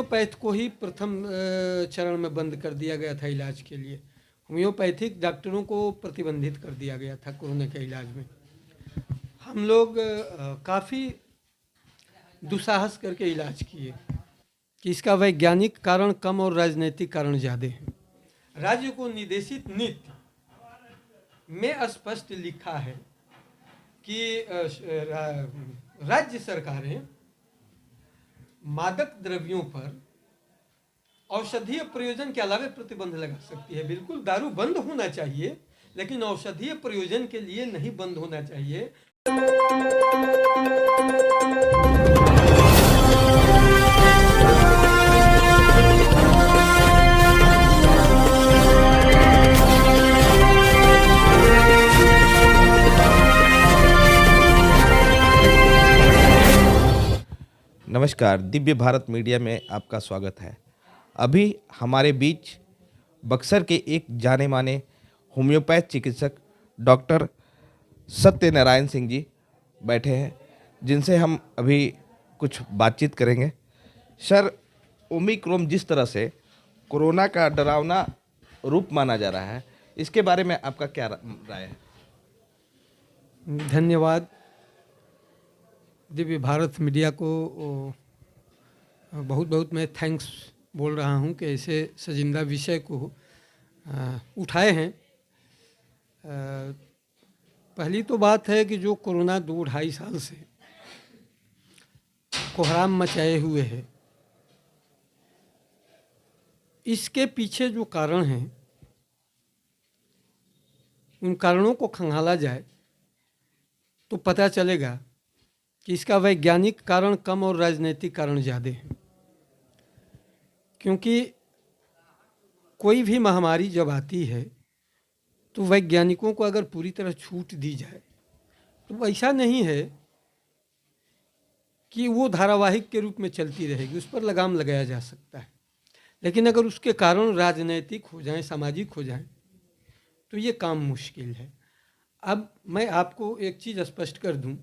Homeopath को ही प्रथम चरण में बंद कर दिया गया था इलाज के लिए। होम्योपैथिक डॉक्टरों को प्रतिबंधित कर दिया गया था कोरोना के इलाज में। हम लोग काफ़ी दुस्साहस करके इलाज किए कि इसका वैज्ञानिक कारण कम और राजनीतिक कारण ज़्यादा है। राज्य को निर्देशित नीति में स्पष्ट लिखा है कि राज्य सरकारें मादक द्रव्यों पर औषधीय प्रयोजन के अलावा प्रतिबंध लगा सकती है। बिल्कुल दारू बंद होना चाहिए, लेकिन औषधीय प्रयोजन के लिए नहीं बंद होना चाहिए। नमस्कार, दिव्य भारत मीडिया में आपका स्वागत है। अभी हमारे बीच बक्सर के एक जाने माने होम्योपैथ चिकित्सक डॉक्टर सत्यनारायण सिंह जी बैठे हैं, जिनसे हम अभी कुछ बातचीत करेंगे। सर, ओमिक्रॉन जिस तरह से कोरोना का डरावना रूप माना जा रहा है, इसके बारे में आपका क्या राय है? धन्यवाद। दिव्य भारत मीडिया को बहुत बहुत मैं थैंक्स बोल रहा हूं कि ऐसे सजिंदा विषय को उठाए हैं। पहली तो बात है कि जो कोरोना 2-2.5 साल से कोहराम मचाए हुए है, इसके पीछे जो कारण हैं उन कारणों को खंगाला जाए तो पता चलेगा कि इसका वैज्ञानिक कारण कम और राजनीतिक कारण ज़्यादा है। क्योंकि कोई भी महामारी जब आती है तो वैज्ञानिकों को अगर पूरी तरह छूट दी जाए तो ऐसा नहीं है कि वो धारावाहिक के रूप में चलती रहेगी, उस पर लगाम लगाया जा सकता है। लेकिन अगर उसके कारण राजनीतिक हो जाएं, सामाजिक हो जाएं, तो ये काम मुश्किल है। अब मैं आपको एक चीज़ स्पष्ट कर दूं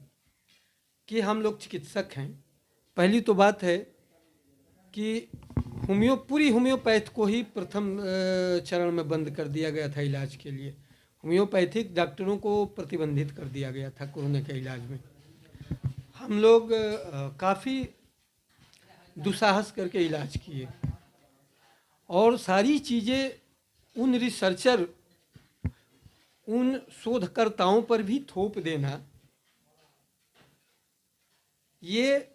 कि हम लोग चिकित्सक हैं। पहली तो बात है कि पूरी होम्योपैथ को ही प्रथम चरण में बंद कर दिया गया था इलाज के लिए। होम्योपैथिक डॉक्टरों को प्रतिबंधित कर दिया गया था कोरोना के इलाज में। हम लोग काफ़ी दुस्साहस करके इलाज किए और सारी चीज़ें उन रिसर्चर, उन शोधकर्ताओं पर भी थोप देना, ये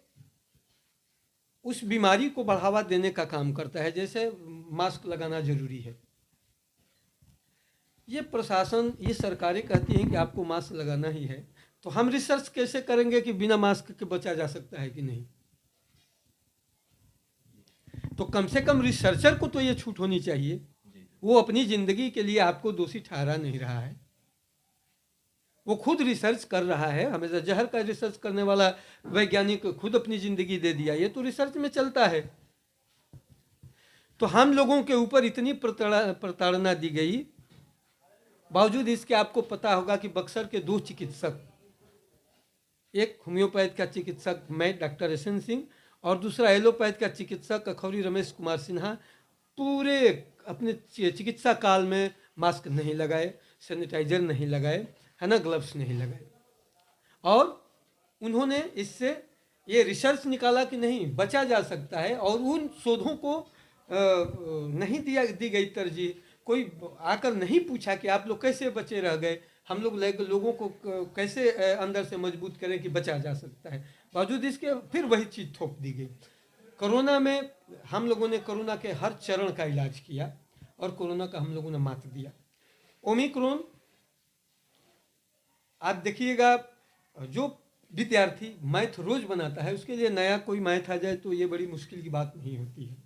उस बीमारी को बढ़ावा देने का काम करता है। जैसे मास्क लगाना जरूरी है, ये प्रशासन, ये सरकारें कहती हैं कि आपको मास्क लगाना ही है, तो हम रिसर्च कैसे करेंगे कि बिना मास्क के बचा जा सकता है कि नहीं? तो कम से कम रिसर्चर को तो ये छूट होनी चाहिए। वो अपनी जिंदगी के लिए आपको दोषी ठहरा नहीं रहा है, वो खुद रिसर्च कर रहा है। हमेशा जहर का रिसर्च करने वाला वैज्ञानिक खुद अपनी जिंदगी दे दिया, ये तो रिसर्च में चलता है। तो हम लोगों के ऊपर इतनी प्रताड़ना दी गई, बावजूद इसके आपको पता होगा कि बक्सर के 2 चिकित्सक, एक होम्योपैथ का चिकित्सक मैं डॉक्टर एसएन सिंह और दूसरा एलोपैथ का चिकित्सक अखौरी रमेश कुमार सिन्हा, पूरे अपने चिकित्सा काल में मास्क नहीं लगाए, सैनिटाइजर नहीं लगाए, है ना, ग्लव्स नहीं लगाए। और उन्होंने इससे ये रिसर्च निकाला कि नहीं, बचा जा सकता है, और उन शोधों को नहीं दी गई तरजीह। कोई आकर नहीं पूछा कि आप लोग कैसे बचे रह गए, हम लोग लोगों को कैसे अंदर से मजबूत करें कि बचा जा सकता है। बावजूद इसके फिर वही चीज़ थोप दी गई। कोरोना में हम लोगों ने कोरोना के हर चरण का इलाज किया और कोरोना का हम लोगों ने मात दिया। ओमिक्रॉन, आप देखिएगा, जो विद्यार्थी मैथ रोज बनाता है उसके लिए नया कोई मैथ आ जाए तो ये बड़ी मुश्किल की बात नहीं होती है।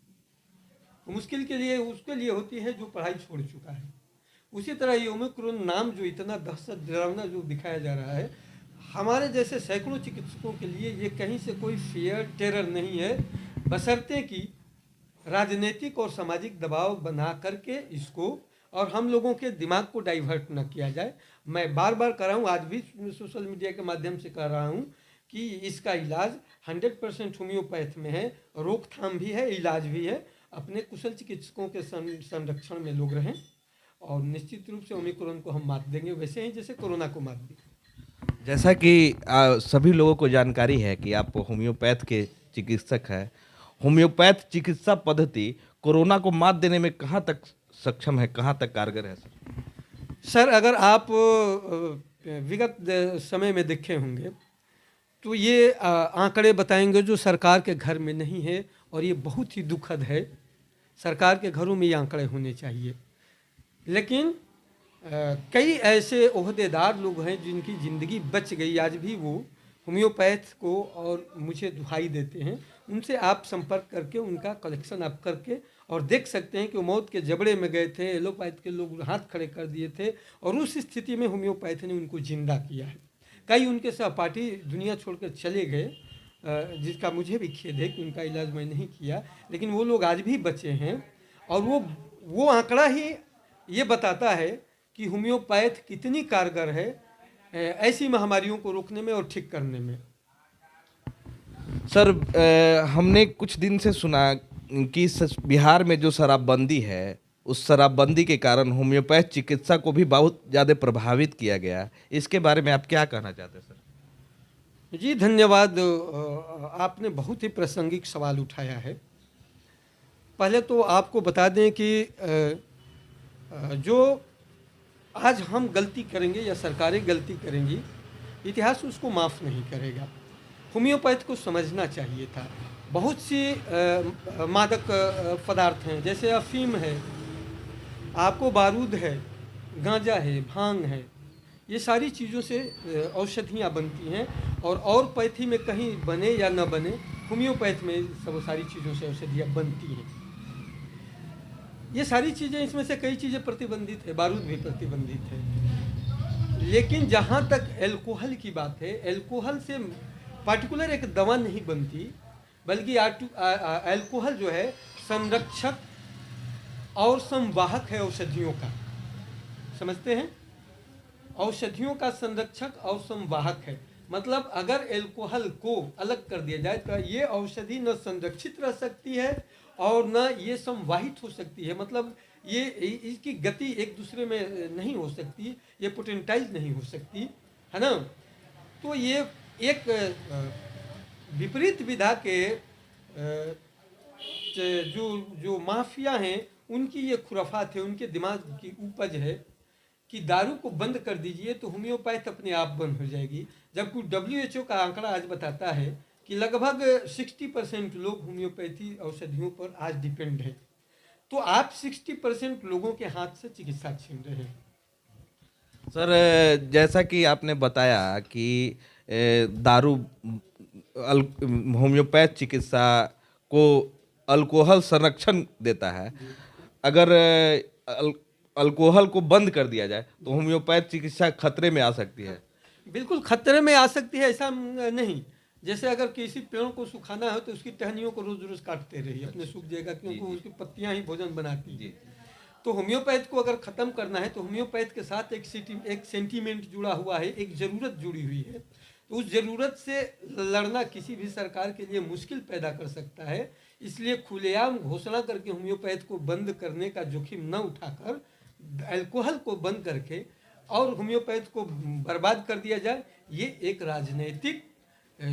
मुश्किल के लिए उसके लिए होती है जो पढ़ाई छोड़ चुका है। उसी तरह ये ओमिक्रॉन नाम जो इतना दहशत डरावना जो दिखाया जा रहा है, हमारे जैसे सैकड़ों चिकित्सकों के लिए ये कहीं से कोई फियर टेरर नहीं है, बशर्ते कि राजनीतिक और सामाजिक दबाव बना करके इसको और हम लोगों के दिमाग को डाइवर्ट न किया जाए। मैं बार बार कर रहा हूँ, आज भी सोशल मीडिया के माध्यम से कह रहा हूँ कि इसका इलाज 100% होम्योपैथ में है, रोकथाम भी है, इलाज भी है। अपने कुशल चिकित्सकों के संरक्षण में लोग रहें और निश्चित रूप से ओमिक्रॉन को हम मात देंगे, वैसे ही जैसे कोरोना को मात दी। जैसा कि सभी लोगों को जानकारी है कि आप होम्योपैथ के चिकित्सक हैं, होम्योपैथ चिकित्सा पद्धति कोरोना को मात देने में कहाँ तक सक्षम है, कहाँ तक कारगर है सर? सर अगर आप विगत समय में देखे होंगे तो ये आंकड़े बताएंगे जो सरकार के घर में नहीं है, और ये बहुत ही दुखद है। सरकार के घरों में ये आंकड़े होने चाहिए, लेकिन कई ऐसे ओहदेदार लोग हैं जिनकी ज़िंदगी बच गई, आज भी वो होम्योपैथ को और मुझे दुहाई देते हैं। उनसे आप संपर्क करके उनका कलेक्शन आप करके और देख सकते हैं कि वो मौत के जबड़े में गए थे, एलोपैथ के लोग हाथ खड़े कर दिए थे और उस स्थिति में होम्योपैथ ने उनको जिंदा किया है। कई उनके सहपाठी दुनिया छोड़कर चले गए, जिसका मुझे भी खेद है कि उनका इलाज मैं नहीं किया, लेकिन वो लोग आज भी बचे हैं। और वो आंकड़ा ही ये बताता है कि होम्योपैथ कितनी कारगर है ऐसी महामारियों को रोकने में और ठीक करने में। सर हमने कुछ दिन से सुना कि बिहार में जो शराबबंदी है, उस शराबबंदी के कारण होम्योपैथ चिकित्सा को भी बहुत ज़्यादा प्रभावित किया गया। इसके बारे में आप क्या कहना चाहते हैं सर? जी धन्यवाद। आपने बहुत ही प्रासंगिक सवाल उठाया है। पहले तो आपको बता दें कि जो आज हम गलती करेंगे या सरकारें गलती करेंगी, इतिहास उसको माफ़ नहीं करेगा। होम्योपैथ को समझना चाहिए था। बहुत सी मादक पदार्थ हैं, जैसे अफीम है, आपको बारूद है, गांजा है, भांग है, ये सारी चीज़ों से औषधियाँ बनती हैं और पैथी में कहीं बने या न बने, होम्योपैथ में सब सारी चीज़ों से औषधियाँ बनती हैं। ये सारी चीज़ें, इसमें से कई चीज़ें प्रतिबंधित है, बारूद भी प्रतिबंधित है। लेकिन जहाँ तक एल्कोहल की बात है, एल्कोहल से पार्टिकुलर एक दवा नहीं बनती, बल्कि एल्कोहल जो है संरक्षक और संवाहक है औषधियों का। समझते हैं? औषधियों का संरक्षक और संवाहक है। मतलब अगर एल्कोहल को अलग कर दिया जाए तो ये औषधि न संरक्षित रह सकती है और न ये संवाहित हो सकती है। मतलब ये इसकी गति एक दूसरे में नहीं हो सकती, ये पोटेंटाइज नहीं हो सकती, है ना। तो ये एक विपरीत विधा के जो माफिया हैं उनकी ये खुराफात है, उनके दिमाग की उपज है कि दारू को बंद कर दीजिए तो होम्योपैथ अपने आप बंद हो जाएगी। जबकि WHO का आंकड़ा आज बताता है कि लगभग 60% लोग होम्योपैथी औषधियों पर आज डिपेंड है। तो आप 60% लोगों के हाथ से चिकित्सा छीन रहे हैं। सर जैसा कि आपने बताया कि दारू होम्योपैथ चिकित्सा को अल्कोहल संरक्षण देता है। अगर अल्कोहल को बंद कर दिया जाए तो होम्योपैथ चिकित्सा खतरे में आ सकती है। बिल्कुल खतरे में आ सकती है, ऐसा नहीं। जैसे अगर किसी पेड़ को सुखाना है तो उसकी टहनियों को रोज रोज काटते रहिए, अपने सूख जाएगा, क्योंकि उसकी पत्तियां ही भोजन बनाती है। तो होम्योपैथ को अगर ख़त्म करना है तो होम्योपैथ के साथ एक सेंटीमेंट जुड़ा हुआ है, एक ज़रूरत जुड़ी हुई है। तो उस ज़रूरत से लड़ना किसी भी सरकार के लिए मुश्किल पैदा कर सकता है। इसलिए खुलेआम घोषणा करके होम्योपैथ को बंद करने का जोखिम न उठाकर अल्कोहल को बंद करके और होम्योपैथ को बर्बाद कर दिया जाए, ये एक राजनीतिक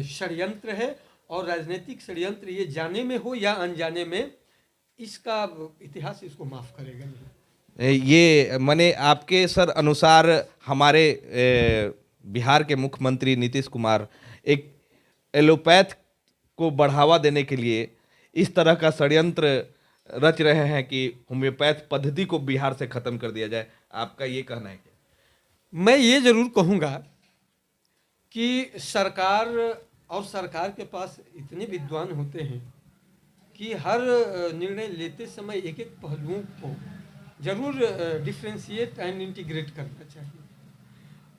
षड्यंत्र है। और राजनीतिक षड्यंत्र ये जाने में हो या अनजाने में, इसका इतिहास इसको माफ़ करेगा नहीं। ये माने आपके सर अनुसार हमारे बिहार के मुख्यमंत्री नीतीश कुमार एक एलोपैथ को बढ़ावा देने के लिए इस तरह का षड्यंत्र रच रहे हैं कि होम्योपैथ पद्धति को बिहार से खत्म कर दिया जाए। आपका ये कहना है क्या? मैं ये जरूर कहूँगा कि सरकार के पास इतने विद्वान होते हैं कि हर निर्णय लेते समय एक एक पहलुओं को जरूर डिफ्रेंशिएट एंड इंटीग्रेट करना चाहिए।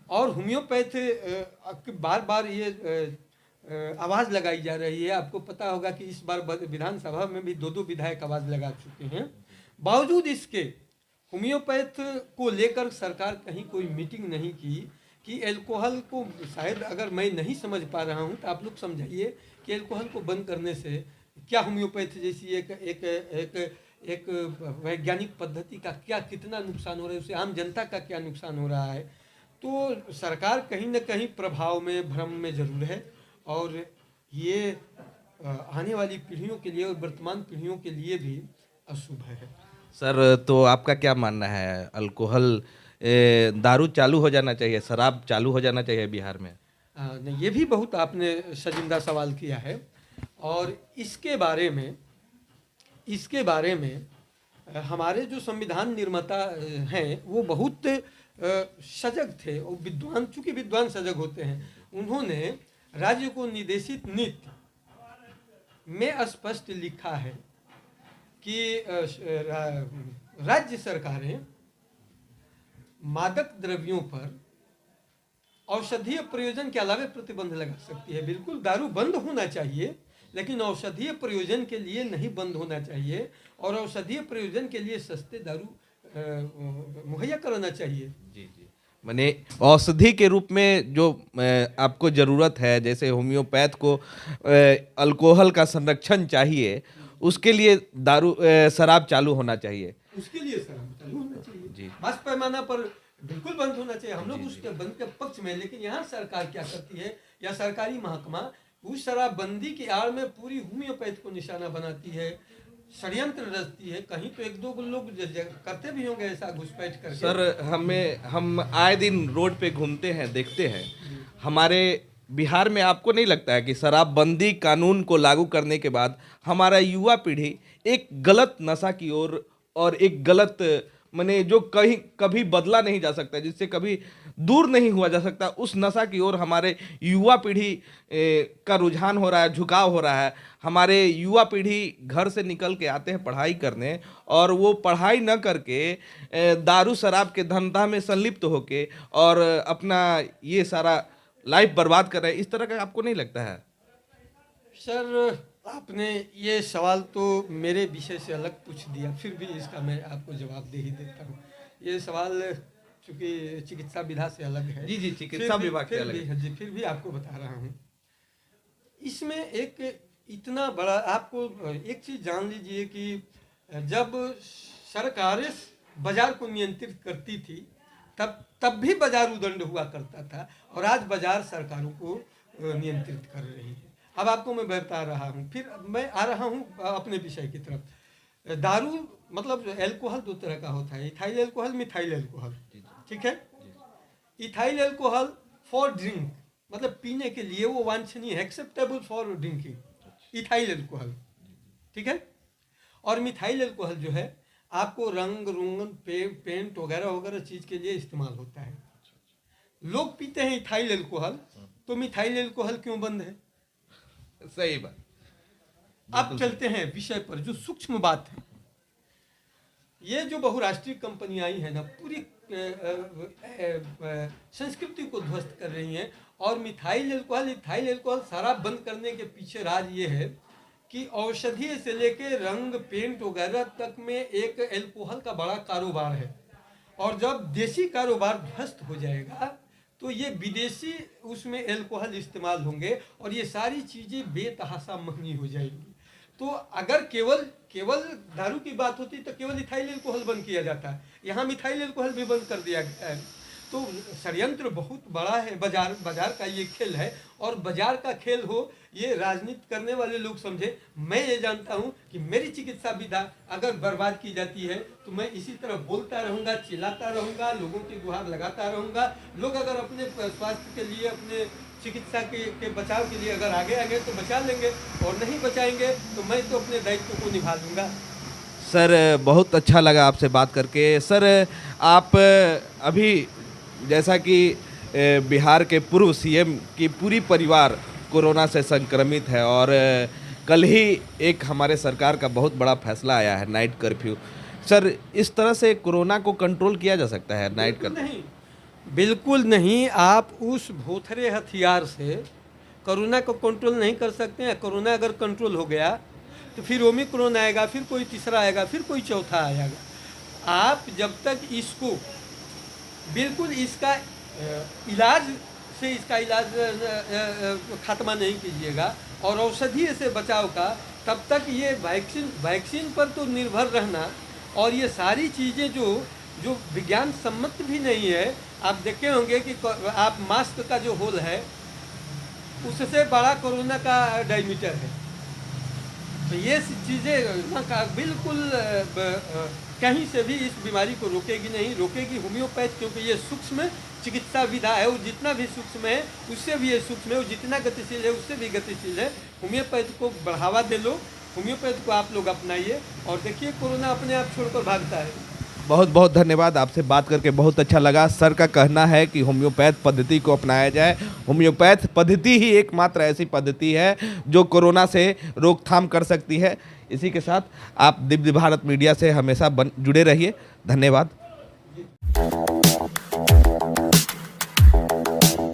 और होम्योपैथ बार बार ये आवाज़ लगाई जा रही है। आपको पता होगा कि इस बार विधानसभा में भी 2 विधायक आवाज़ लगा चुके हैं। बावजूद इसके होम्योपैथ को लेकर सरकार कहीं कोई मीटिंग नहीं की कि अल्कोहल को, शायद अगर मैं नहीं समझ पा रहा हूँ तो आप लोग समझाइए कि अल्कोहल को बंद करने से क्या होम्योपैथी जैसी एक एक एक एक वैज्ञानिक पद्धति का क्या कितना नुकसान हो रहा है, उससे आम जनता का क्या नुकसान हो रहा है। तो सरकार कहीं ना कहीं प्रभाव में, भ्रम में जरूर है, और ये आने वाली पीढ़ियों के लिए और वर्तमान पीढ़ियों के लिए भी अशुभ है। सर, तो आपका क्या मानना है, अल्कोहल दारू चालू हो जाना चाहिए, शराब चालू हो जाना चाहिए बिहार में? नहीं, ये भी बहुत आपने सजिंदा सवाल किया है, और इसके बारे में हमारे जो संविधान निर्माता हैं वो बहुत सजग थे, और विद्वान, चूंकि विद्वान सजग होते हैं, उन्होंने राज्य को निर्देशित नीति में स्पष्ट लिखा है कि राज्य सरकारें मादक द्रव्यों पर औषधीय प्रयोजन के अलावा प्रतिबंध लगा सकती है। बिल्कुल दारू बंद होना चाहिए, लेकिन औषधीय प्रयोजन के लिए नहीं बंद होना चाहिए, और औषधीय प्रयोजन के लिए सस्ते दारू मुहैया कराना चाहिए। जी जी, माने औषधि के रूप में जो आपको ज़रूरत है, जैसे होम्योपैथ को अल्कोहल का संरक्षण चाहिए, उसके लिए दारू शराब चालू होना चाहिए। उसके लिए शराब चालू होना चाहिए जी। मास पैमाना पर, बिल्कुल बंद होना चाहिए। हम लोग उसके बंद के पक्ष में, लेकिन यहाँ सरकार क्या करती है, या सरकारी महकमा उस शराबबंदी की आड़ में पूरी होम्योपैथ को निशाना बनाती है, षड्यंत्र रचती है। कहीं तो एक दो लोग करते भी होंगे ऐसा घुसपैठ करके। सर, हम आए दिन रोड पे घूमते हैं, देखते हैं, हमारे बिहार में आपको नहीं लगता है कि शराबबंदी कानून को लागू करने के बाद हमारा युवा पीढ़ी एक गलत नशा की ओर और एक गलत, माने जो कहीं कभी बदला नहीं जा सकता, जिससे कभी दूर नहीं हुआ जा सकता, उस नशा की ओर हमारे युवा पीढ़ी का रुझान हो रहा है, झुकाव हो रहा है। हमारे युवा पीढ़ी घर से निकल के आते हैं पढ़ाई करने, और वो पढ़ाई न करके दारू शराब के धंधा में संलिप्त होके और अपना ये सारा लाइफ बर्बाद कर रहे हैं। इस तरह का आपको नहीं लगता है? सर, आपने ये सवाल तो मेरे विषय से अलग पूछ दिया, फिर भी इसका मैं आपको जवाब दे ही देता हूँ। ये सवाल चूंकि चिकित्सा विधा से अलग है। जी जी, चिकित्सा विभाग से अलग है। जी, फिर भी आपको बता रहा हूँ। इसमें एक इतना बड़ा, आपको एक चीज जान लीजिए कि जब सरकारें बाजार को नियंत्रित करती थी, तब भी बाजार उदंड हुआ करता था, और आज बाजार सरकारों को नियंत्रित कर रही है। अब आपको मैं बता रहा हूँ, फिर मैं आ रहा हूँ अपने विषय की तरफ। दारू मतलब अल्कोहल दो तरह का होता है, इथाइल अल्कोहल, मिथाइल अल्कोहल, ठीक है। इथाइल अल्कोहल फॉर ड्रिंक, मतलब पीने के लिए वो वांछनीय है, acceptable for drinking, ethyl alcohol, ठीक है। और मिथाइल अल्कोहल जो है आपको रंग रोगन पेंट वगैरह वगैरह चीज के लिए इस्तेमाल होता है। लोग पीते हैं इथाइल अल्कोहल, तो मिथाइल अल्कोहल क्यों बंद है? सही बात। अब चलते हैं विषय पर, जो सूक्ष्म बात है। ये जो बहुराष्ट्रीय कंपनी आई है ना, पूरी संस्कृति को ध्वस्त कर रही हैं। और मिथाइल अल्कोहल, इथाइल अल्कोहल शराब बंद करने के पीछे राज ये है कि औषधि से लेके रंग पेंट वगैरह तक में एक अल्कोहल का बड़ा कारोबार है। और जब देसी कारोबार ध्वस्त हो जाएगा तो ये विदेशी उसमें अल्कोहल इस्तेमाल होंगे, और ये सारी चीज़ें बेतहाशा महंगी हो जाएंगी। तो अगर केवल दारू की बात होती तो केवल इथाइल अल्कोहल बंद किया जाता है, यहाँ मिथाइल अल्कोहल भी बंद कर दिया गया है। तो षड्यंत्र बहुत बड़ा है, बाजार का ये खेल है, और बाजार का खेल हो ये राजनीति करने वाले लोग समझे। मैं ये जानता हूँ कि मेरी चिकित्सा विधा अगर बर्बाद की जाती है तो मैं इसी तरह बोलता रहूँगा, चिल्लाता रहूँगा, लोगों की गुहार लगाता रहूँगा। लोग अगर अपने स्वास्थ्य के लिए, अपने चिकित्सा के बचाव के लिए अगर आगे तो बचा लेंगे, और नहीं बचाएंगे तो मैं तो अपने दायित्व को निभा लूँगा। सर, बहुत अच्छा लगा आपसे बात करके। सर, आप अभी जैसा कि बिहार के पूर्व सीएम की पूरी परिवार कोरोना से संक्रमित है, और कल ही एक हमारे सरकार का बहुत बड़ा फैसला आया है, नाइट कर्फ्यू। सर, इस तरह से कोरोना को कंट्रोल किया जा सकता है नाइट कर्फ्यू? नहीं, बिल्कुल नहीं। आप उस भोथरे हथियार से कोरोना को कंट्रोल नहीं कर सकते हैं। कोरोना अगर कंट्रोल हो गया तो फिर ओमिक्रॉन आएगा, फिर कोई तीसरा आएगा, फिर कोई चौथा आएगा। आप जब तक इसको बिल्कुल इसका इलाज से इसका इलाज खात्मा नहीं कीजिएगा और औषधि से बचाव का, तब तक ये वैक्सीन पर तो निर्भर रहना और ये सारी चीज़ें जो विज्ञान सम्मत भी नहीं है। आप देखे होंगे कि आप मास्क का जो होल है उससे बड़ा कोरोना का डायमीटर है। तो ये चीज़ें बिल्कुल कहीं से भी इस बीमारी को रोकेगी नहीं, रोकेगी होम्योपैथ, क्योंकि ये सूक्ष्म चिकित्सा विधा है। वो जितना भी सूक्ष्म है उससे भी ये सूक्ष्म है, वो जितना गतिशील है उससे भी गतिशील है। होम्योपैथ को बढ़ावा दे लो, होम्योपैथ को आप लोग अपनाइए और देखिए कोरोना अपने आप छोड़कर भागता है। बहुत बहुत धन्यवाद, आपसे बात करके बहुत अच्छा लगा। सर का कहना है कि होम्योपैथ पद्धति को अपनाया जाए। होम्योपैथ पद्धति ही एकमात्र ऐसी पद्धति है जो कोरोना से रोकथाम कर सकती है। इसी के साथ आप दिव्य भारत मीडिया से हमेशा जुड़े रहिए। धन्यवाद।